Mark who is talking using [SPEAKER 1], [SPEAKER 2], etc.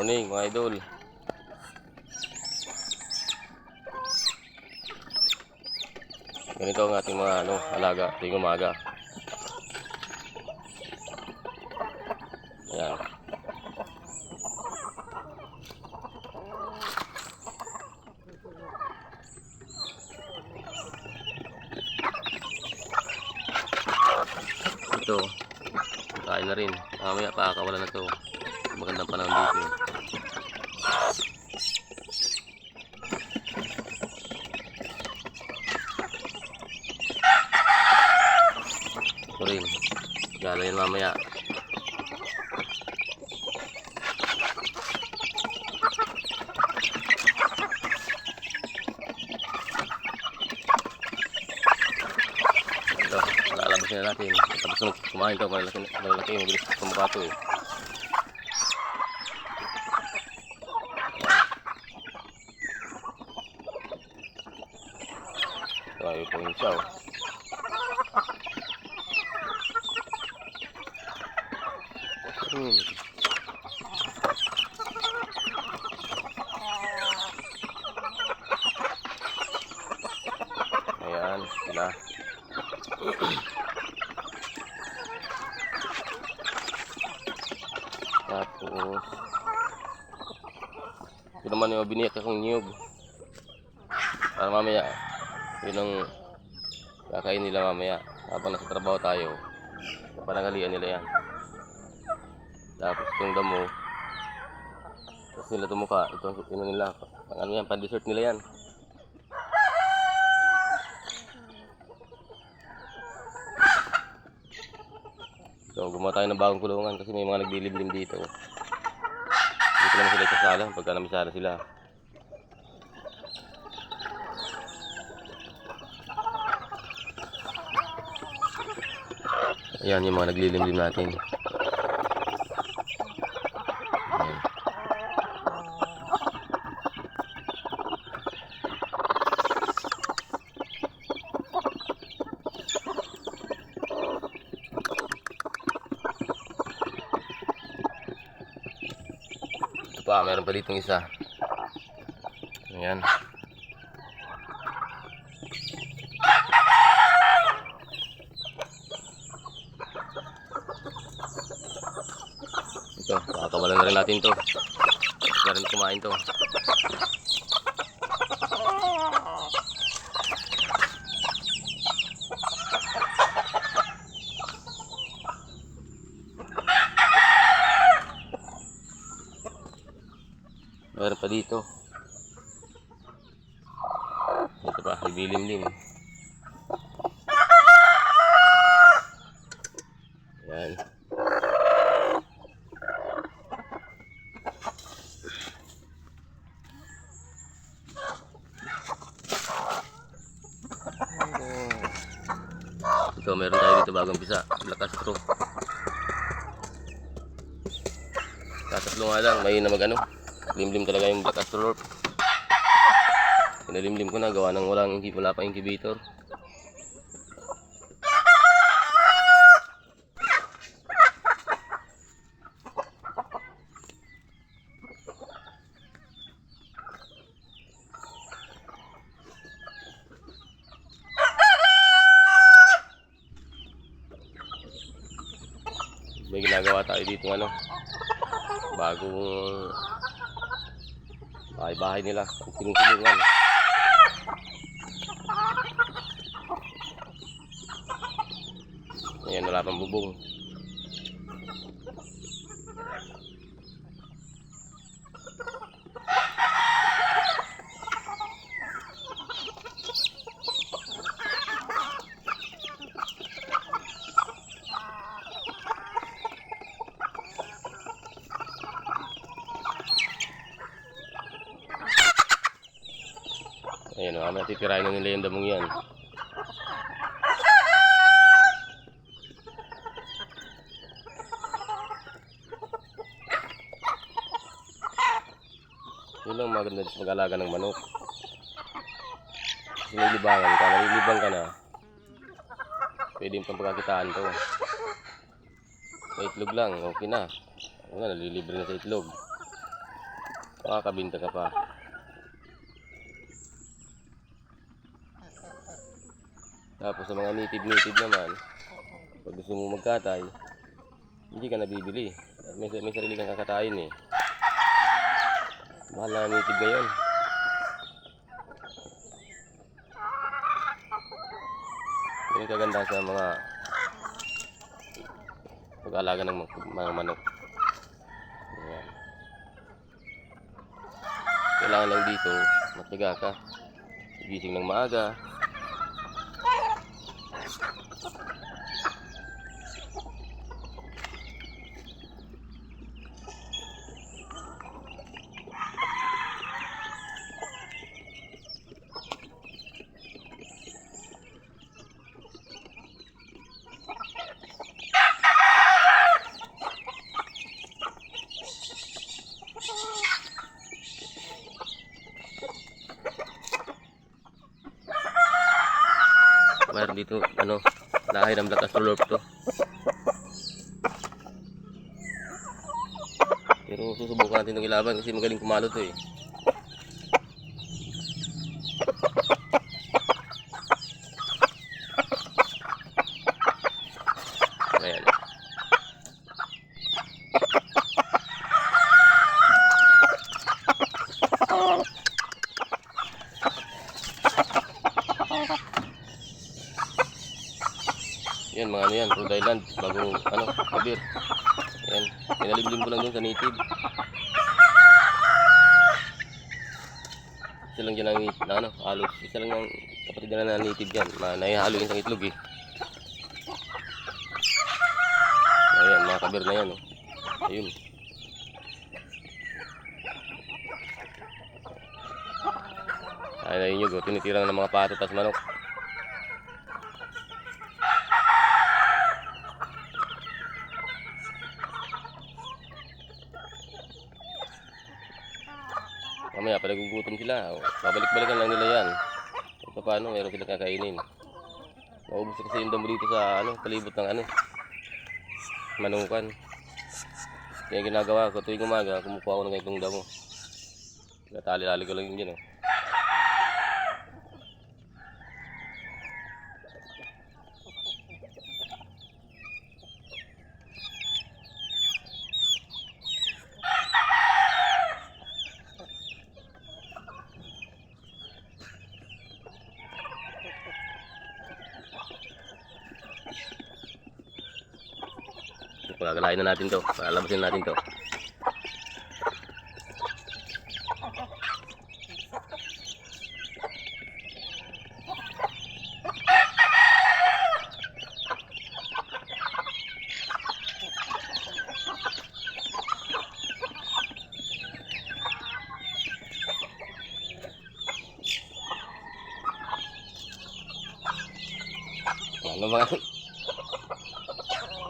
[SPEAKER 1] Morning mga idol. Ganito ang ating mga alaga tuwing umaga. Ayan. Ito, kain na rin. Mamaya pakakawalan na to. Magandang panahon dito. Ito rin. Gala yan mamaya. Ito, lalabasin na natin. Tapos nung kumain ito, malaki mabilis kumukha ito eh. Ito ayaw po yung siya. Ayan, sila. Tapos ito naman yung biniyak akong niyog para mamaya yun ang kakain nila mamaya habang nasa trabaho tayo. Panangalian nila yan. Tapos itong damo tapos nila tumuka. Ito nila ano yan, pan-dessert nila yan. So gumawa tayo ng bagong kulungan kasi may mga naglilimlim dito. Dito naman sila kasala pagka namisala sila. Ayan yung mga naglilimlim natin. Ayan. Ito pa, meron pa ditong isa. Ayan. Ito, pakakawalan na rin natin to. Para rin kumain to. Meron pa dito. Ito pa, lilim-lim. Ayan. Ito, meron tayo dito bagong pisa, Black Astro. Tatatlo nga lang, may na limlim talaga yung Black Astro. Pinalimlim ko na, gawa ng wala pa incubator. May ginagawa tayo dito bagong bahay nila, ang sinusulungan. Ayan, wala pang bubong. Ayan, matitirahin na nila yung damong yan. Yun lang maganda sa mag-alaga ng manok. Kasi nilibang ka na, pwede yung pagkakitaan to. Sa itlog lang, okay na. Wala, nalilibre na sa itlog. makakabinta ka pa. Tapos sa mga native naman, pag gusto mo magkatay, hindi ka nabibili. May sarili kang kakatayin eh. Mahal na native ngayon. Yung kaganda sa mga pag-alaga ng mga manok. Ayan. Kailangan lang dito, matiga ka. Gising ng maaga. Mayroon dito, lahi ng black astrolorp to. Pero susubukan natin itong ilaban kasi magaling kumalo to eh. Ayan. Yan mga yan, Rhode Island, bago kabir. Yan, pinalimlim ko lang dun sa native. Isa lang dyan ang halos, isa lang ang kapatid na native dyan, naihalo yung isang itlog eh. Ayan, mga kabir na yan oh. Ayun. Ayun yung tinitirang ng mga pato tas manok. Mamaya pag nagugutom sila, babalik-balikan lang nila yan. Ito paano, meron sila kakainin. Maubos kasi yung damo dito sa palibot ng manukan. Kaya ginagawa ko tuwing umaga, kumukuha ko ng ganitong damo. Natali-lali ko lang yun dyan. Pagagalain na natin to, palabasin natin to. Ano mga